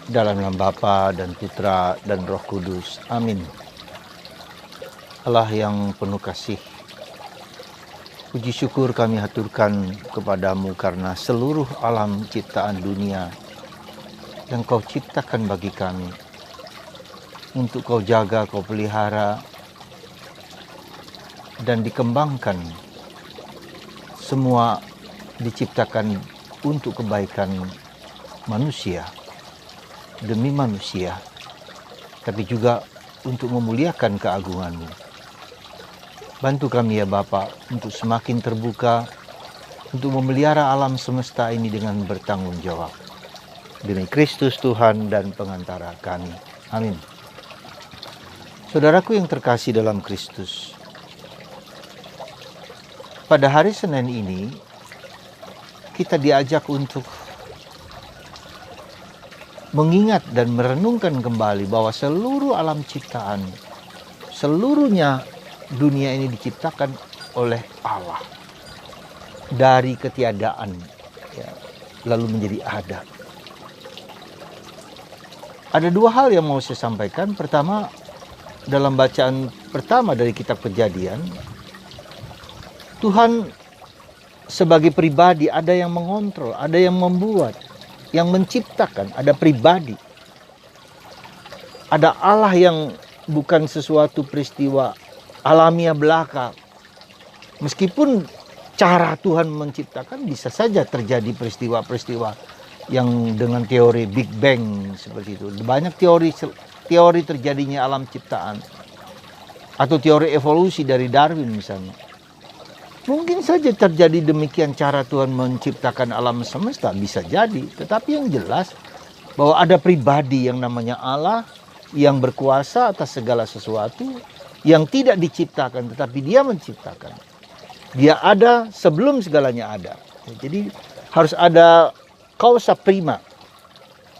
Dalam nama Bapa dan Putra dan Roh Kudus. Amin. Allah yang penuh kasih, puji syukur kami haturkan kepadamu karena seluruh alam ciptaan dunia yang kau ciptakan bagi kami. Untuk kau jaga, kau pelihara, dan dikembangkan. Semua diciptakan untuk kebaikan manusia, demi manusia, tapi juga untuk memuliakan keagungan-Mu. Bantu kami ya Bapa untuk semakin terbuka, untuk memelihara alam semesta ini dengan bertanggung jawab. Demi Kristus Tuhan dan pengantara kami. Amin. Saudaraku yang terkasih dalam Kristus, pada hari Senin ini kita diajak untuk mengingat dan merenungkan kembali bahwa seluruh alam ciptaan, seluruhnya dunia ini diciptakan oleh Allah. Dari ketiadaan, ya, lalu menjadi ada. Ada dua hal yang mau saya sampaikan. Pertama, dalam bacaan pertama dari kitab Kejadian, Tuhan sebagai pribadi ada yang mengontrol, ada yang membuat, yang menciptakan, ada pribadi. Ada Allah yang bukan sesuatu peristiwa alamiah belaka. Meskipun cara Tuhan menciptakan bisa saja terjadi peristiwa-peristiwa yang dengan teori Big Bang seperti itu. Banyak teori terjadinya alam ciptaan. Atau teori evolusi dari Darwin misalnya. Mungkin saja terjadi demikian cara Tuhan menciptakan alam semesta, bisa jadi. Tetapi yang jelas bahwa ada pribadi yang namanya Allah yang berkuasa atas segala sesuatu yang tidak diciptakan, tetapi Dia menciptakan. Dia ada sebelum segalanya ada. Jadi harus ada causa prima.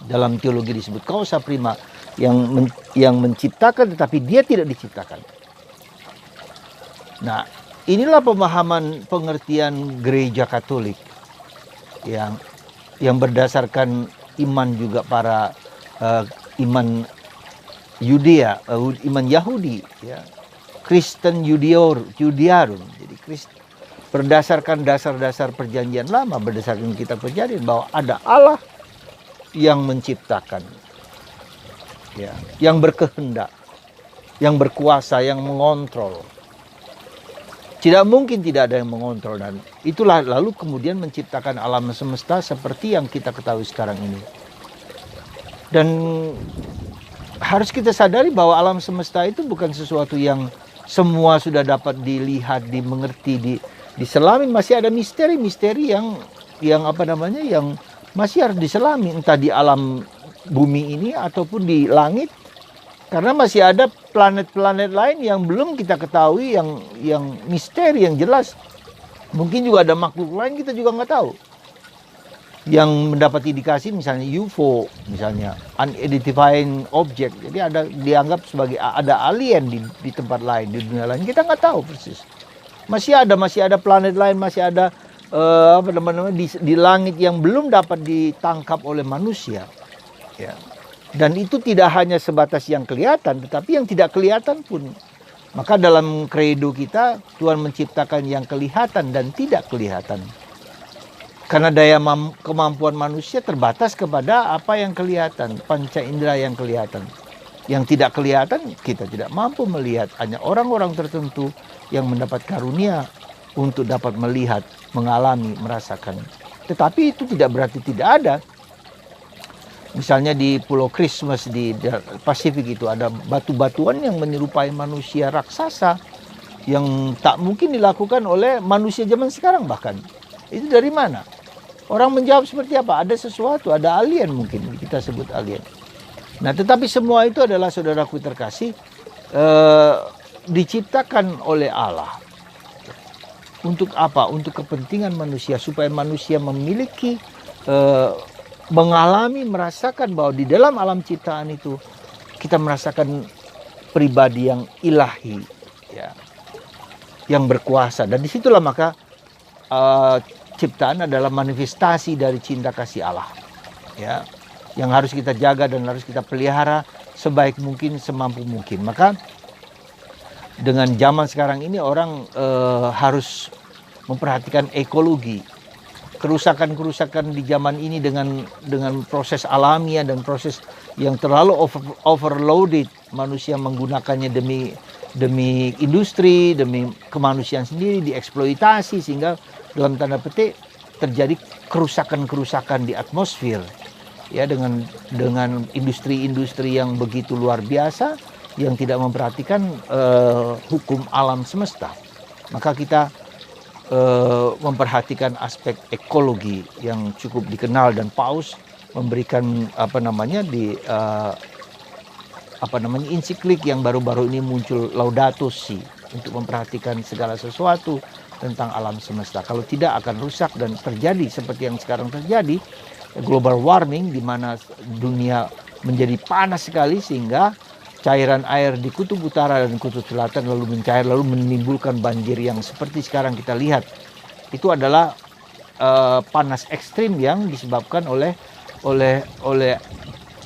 Dalam teologi disebut causa prima yang menciptakan tetapi Dia tidak diciptakan. Nah, inilah pemahaman pengertian gereja Katolik yang berdasarkan iman juga para iman Yudea, iman Yahudi, ya. Kristen Judaearum. Jadi berdasarkan dasar-dasar perjanjian lama, berdasarkan kitab Kejadian bahwa ada Allah yang menciptakan, ya, yang berkehendak, yang berkuasa, yang mengontrol. Tidak mungkin tidak ada yang mengontrol, dan itulah lalu kemudian menciptakan alam semesta seperti yang kita ketahui sekarang ini. Dan harus kita sadari bahwa alam semesta itu bukan sesuatu yang semua sudah dapat dilihat, dimengerti, diselami. Masih ada misteri-misteri yang masih harus diselami, entah di alam bumi ini ataupun di langit. Karena masih ada planet-planet lain yang belum kita ketahui, yang misteri, yang jelas. Mungkin juga ada makhluk lain kita juga nggak tahu. Yang mendapat indikasi misalnya UFO, misalnya unidentified object. Jadi dianggap sebagai ada alien di tempat lain, di dunia lain. Kita nggak tahu persis. Masih ada planet lain, masih ada di langit yang belum dapat ditangkap oleh manusia. Ya. Dan itu tidak hanya sebatas yang kelihatan, tetapi yang tidak kelihatan pun. Maka dalam kredo kita, Tuhan menciptakan yang kelihatan dan tidak kelihatan. Karena daya kemampuan manusia terbatas kepada apa yang kelihatan, panca indera yang kelihatan. Yang tidak kelihatan kita tidak mampu melihat, hanya orang-orang tertentu yang mendapat karunia untuk dapat melihat, mengalami, merasakan. Tetapi itu tidak berarti tidak ada. Misalnya di Pulau Christmas di Pasifik itu ada batu-batuan yang menyerupai manusia raksasa yang tak mungkin dilakukan oleh manusia zaman sekarang bahkan. Itu dari mana? Orang menjawab seperti apa? Ada sesuatu, ada alien mungkin, kita sebut alien. Nah, tetapi semua itu adalah saudaraku terkasih, diciptakan oleh Allah. Untuk apa? Untuk kepentingan manusia, supaya manusia memiliki, mengalami, merasakan bahwa di dalam alam ciptaan itu, kita merasakan pribadi yang ilahi, ya, yang berkuasa. Dan disitulah maka ciptaan adalah manifestasi dari cinta kasih Allah, ya. yang harus kita jaga dan harus kita pelihara sebaik mungkin, semampu mungkin. Maka dengan zaman sekarang ini orang harus memperhatikan ekologi. Kerusakan-kerusakan di zaman ini dengan proses alamiah dan proses yang terlalu overloaded, manusia menggunakannya demi industri, demi kemanusiaan sendiri, dieksploitasi, sehingga dalam tanda petik terjadi kerusakan-kerusakan di atmosfer, ya, dengan industri-industri yang begitu luar biasa yang tidak memperhatikan hukum alam semesta. Maka kita memperhatikan aspek ekologi yang cukup dikenal, dan Paus memberikan ensiklik yang baru-baru ini muncul, Laudato Si, untuk memperhatikan segala sesuatu tentang alam semesta. Kalau tidak akan rusak dan terjadi seperti yang sekarang terjadi, global warming, di mana dunia menjadi panas sekali sehingga cairan air di kutub utara dan kutub selatan lalu mencair, lalu menimbulkan banjir yang seperti sekarang kita lihat. Itu adalah panas ekstrim yang disebabkan oleh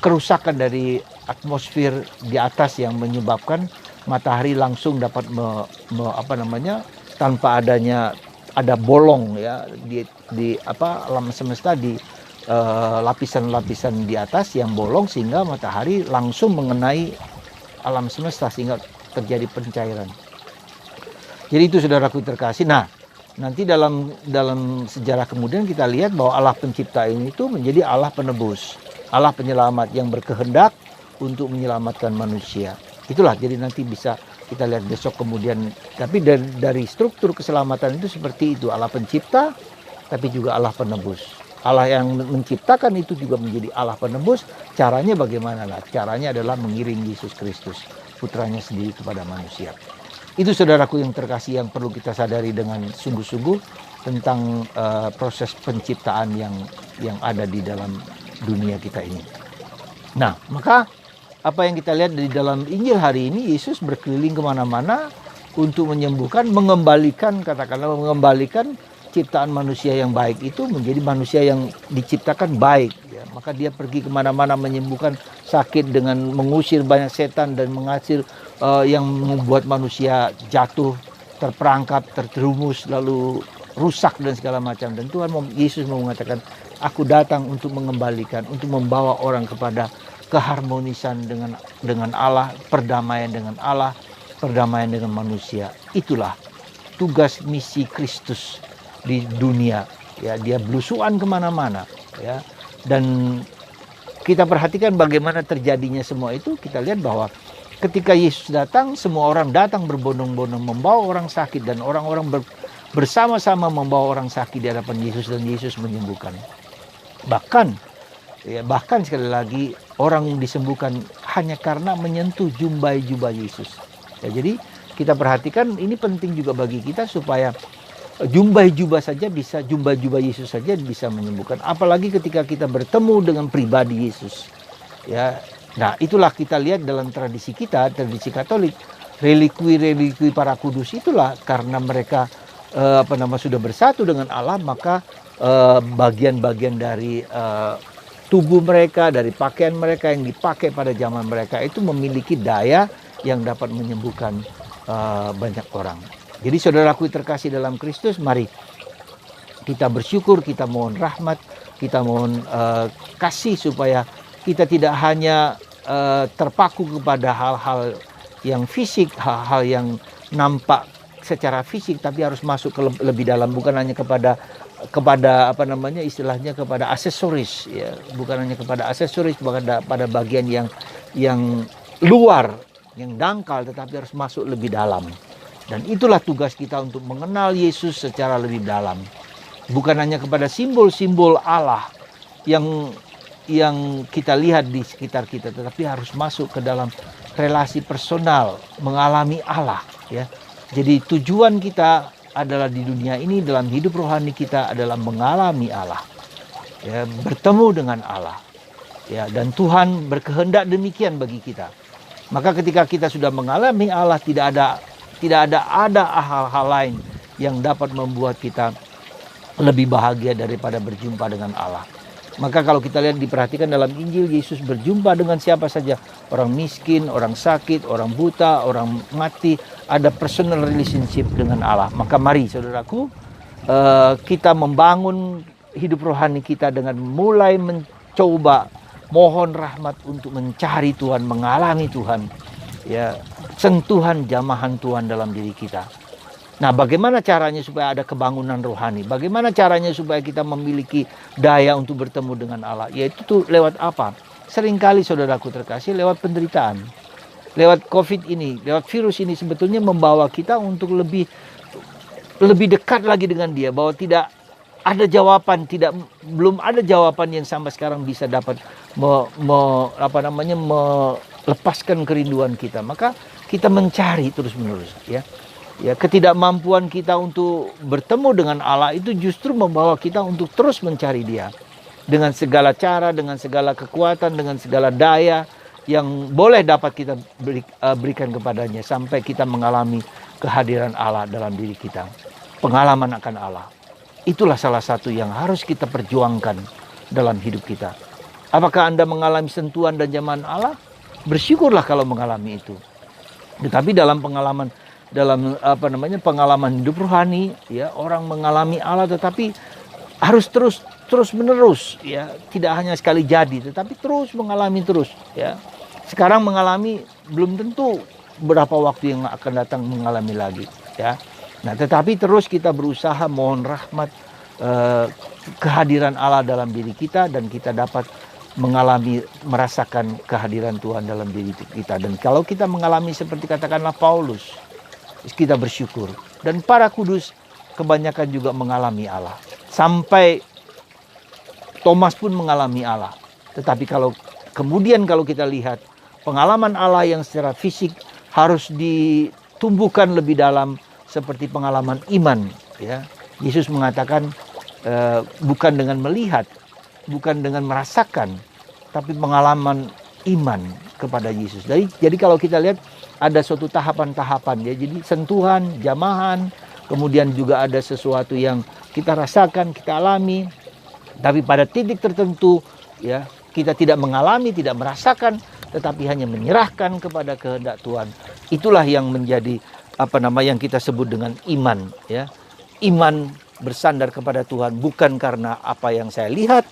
kerusakan dari atmosfer di atas, yang menyebabkan matahari langsung dapat tanpa ada bolong, ya, di alam semesta, di lapisan-lapisan di atas yang bolong, sehingga matahari langsung mengenai alam semesta sehingga terjadi pencairan. Jadi itu, saudaraku terkasih. Nah, nanti dalam sejarah kemudian kita lihat bahwa Allah pencipta ini itu menjadi Allah penebus, Allah penyelamat yang berkehendak untuk menyelamatkan manusia. Itulah, jadi nanti bisa kita lihat besok kemudian. Tapi dari struktur keselamatan itu seperti itu, Allah pencipta tapi juga Allah penebus. Allah yang menciptakan itu juga menjadi Allah penebus. Caranya bagaimana? Nah, caranya adalah mengirim Yesus Kristus, putranya sendiri, kepada manusia. Itu, saudaraku yang terkasih, yang perlu kita sadari dengan sungguh-sungguh tentang proses penciptaan yang ada di dalam dunia kita ini. Nah, maka apa yang kita lihat di dalam Injil hari ini, Yesus berkeliling kemana-mana untuk menyembuhkan, mengembalikan ciptaan manusia yang baik itu menjadi manusia yang diciptakan baik, ya. Maka dia pergi kemana-mana menyembuhkan sakit dengan mengusir banyak setan dan mengusir yang membuat manusia jatuh, terperangkap, terjerumus, lalu rusak dan segala macam. Dan Tuhan Yesus mengatakan, aku datang untuk mengembalikan, untuk membawa orang kepada keharmonisan dengan Allah, perdamaian dengan Allah, perdamaian dengan manusia. Itulah tugas misi Kristus di dunia, ya. Dia belusuan kemana-mana, ya. Dan kita perhatikan bagaimana terjadinya semua itu. Kita lihat bahwa ketika Yesus datang, semua orang datang berbondong-bondong membawa orang sakit, dan orang-orang bersama-sama membawa orang sakit di hadapan Yesus, dan Yesus menyembuhkan. Bahkan sekali lagi, orang yang disembuhkan hanya karena menyentuh jubah Yesus, ya. Jadi kita perhatikan, ini penting juga bagi kita supaya jubah Yesus saja bisa menyembuhkan, apalagi ketika kita bertemu dengan pribadi Yesus, ya. Nah, itulah kita lihat dalam tradisi kita, tradisi Katolik, relikui para kudus itulah, karena mereka sudah bersatu dengan Allah, maka bagian-bagian dari tubuh mereka, dari pakaian mereka yang dipakai pada zaman mereka itu memiliki daya yang dapat menyembuhkan banyak orang. Jadi, saudaraku terkasih dalam Kristus, mari kita bersyukur, kita mohon rahmat, kita mohon kasih, supaya kita tidak hanya terpaku kepada hal-hal yang fisik, hal-hal yang nampak secara fisik, tapi harus masuk ke lebih dalam, bukan hanya kepada istilahnya kepada aksesoris, ya, bukan hanya kepada aksesoris, pada bagian yang luar, yang dangkal, tetapi harus masuk lebih dalam. Dan itulah tugas kita untuk mengenal Yesus secara lebih dalam. Bukan hanya kepada simbol-simbol Allah yang kita lihat di sekitar kita, tetapi harus masuk ke dalam relasi personal, mengalami Allah, ya. Jadi tujuan kita adalah di dunia ini, dalam hidup rohani kita adalah mengalami Allah, ya, bertemu dengan Allah, ya. Dan Tuhan berkehendak demikian bagi kita. Maka ketika kita sudah mengalami Allah, tidak ada hal-hal lain yang dapat membuat kita lebih bahagia daripada berjumpa dengan Allah. Maka kalau kita lihat diperhatikan dalam Injil, Yesus berjumpa dengan siapa saja. Orang miskin, orang sakit, orang buta, orang mati. Ada personal relationship dengan Allah. Maka mari saudaraku, kita membangun hidup rohani kita dengan mulai mencoba mohon rahmat untuk mencari Tuhan, mengalami Tuhan. Ya, sentuhan jamahan Tuhan dalam diri kita. Nah, bagaimana caranya supaya ada kebangunan rohani? Bagaimana caranya supaya kita memiliki daya untuk bertemu dengan Allah? Yaitu tuh lewat apa? Seringkali saudaraku terkasih lewat penderitaan. Lewat COVID ini, lewat virus ini sebetulnya membawa kita untuk lebih dekat lagi dengan Dia, bahwa tidak ada jawaban, belum ada jawaban yang sampai sekarang bisa dapat melepaskan kerinduan kita. Maka kita mencari terus-menerus, ya. Ya, ketidakmampuan kita untuk bertemu dengan Allah itu justru membawa kita untuk terus mencari Dia. Dengan segala cara, dengan segala kekuatan, dengan segala daya yang boleh dapat kita berikan kepadanya. Sampai kita mengalami kehadiran Allah dalam diri kita. Pengalaman akan Allah. Itulah salah satu yang harus kita perjuangkan dalam hidup kita. Apakah Anda mengalami sentuhan dan jamahan Allah? Bersyukurlah kalau mengalami itu. Tetapi dalam pengalaman hidup rohani, ya, orang mengalami Allah tetapi harus terus menerus, ya, tidak hanya sekali jadi tetapi terus mengalami terus, ya. Sekarang mengalami belum tentu berapa waktu yang akan datang mengalami lagi, ya. Nah, tetapi terus kita berusaha mohon rahmat kehadiran Allah dalam diri kita, dan kita dapat merasakan kehadiran Tuhan dalam diri kita. Dan kalau kita mengalami seperti katakanlah Paulus, kita bersyukur. Dan para kudus kebanyakan juga mengalami Allah. Sampai Thomas pun mengalami Allah. Tetapi kalau kita lihat pengalaman Allah yang secara fisik harus ditumbuhkan lebih dalam seperti pengalaman iman, ya. Yesus mengatakan bukan dengan melihat, bukan dengan merasakan, tapi pengalaman iman kepada Yesus. Jadi kalau kita lihat ada suatu tahapan-tahapan, ya. Jadi sentuhan, jamahan, kemudian juga ada sesuatu yang kita rasakan, kita alami. Tapi pada titik tertentu, ya, kita tidak mengalami, tidak merasakan, tetapi hanya menyerahkan kepada kehendak Tuhan. Itulah yang menjadi yang kita sebut dengan iman, ya. Iman bersandar kepada Tuhan bukan karena apa yang saya lihat,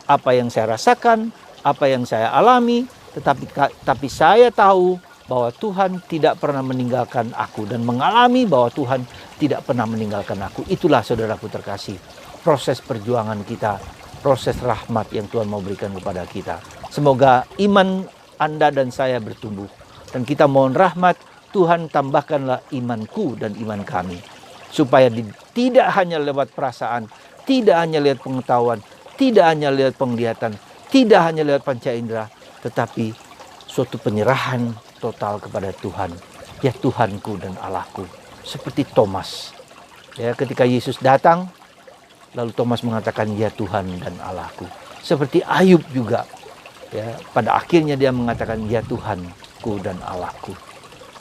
apa yang saya rasakan, apa yang saya alami, tetapi saya tahu bahwa Tuhan tidak pernah meninggalkan aku, dan mengalami bahwa Tuhan tidak pernah meninggalkan aku. Itulah saudaraku terkasih, proses perjuangan kita, proses rahmat yang Tuhan mau berikan kepada kita. Semoga iman Anda dan saya bertumbuh, dan kita mohon rahmat, Tuhan tambahkanlah imanku dan iman kami, supaya tidak hanya lewat perasaan, tidak hanya lewat pengetahuan, tidak hanya lewat penglihatan, tidak hanya lewat panca indera, tetapi suatu penyerahan total kepada Tuhan. Ya, Tuhanku dan Allahku. Seperti Thomas, ya, ketika Yesus datang, lalu Thomas mengatakan, ya Tuhan dan Allahku. Seperti Ayub juga, ya, pada akhirnya dia mengatakan, ya Tuhanku dan Allahku.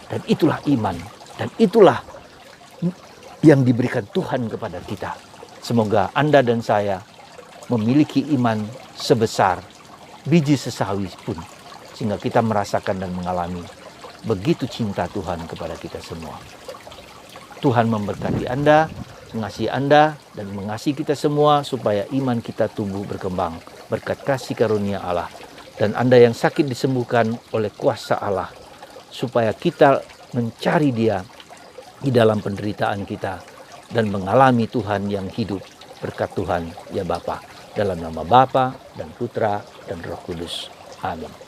Dan itulah iman, dan itulah yang diberikan Tuhan kepada kita. Semoga Anda dan saya memiliki iman sebesar biji sesawi pun, sehingga kita merasakan dan mengalami begitu cinta Tuhan kepada kita semua. Tuhan memberkati Anda, mengasihi Anda, dan mengasihi kita semua supaya iman kita tumbuh berkembang berkat kasih karunia Allah. Dan Anda yang sakit disembuhkan oleh kuasa Allah, supaya kita mencari Dia di dalam penderitaan kita dan mengalami Tuhan yang hidup. Berkat Tuhan, ya Bapa, dalam nama Bapa dan Putra dan Roh Kudus. Amin.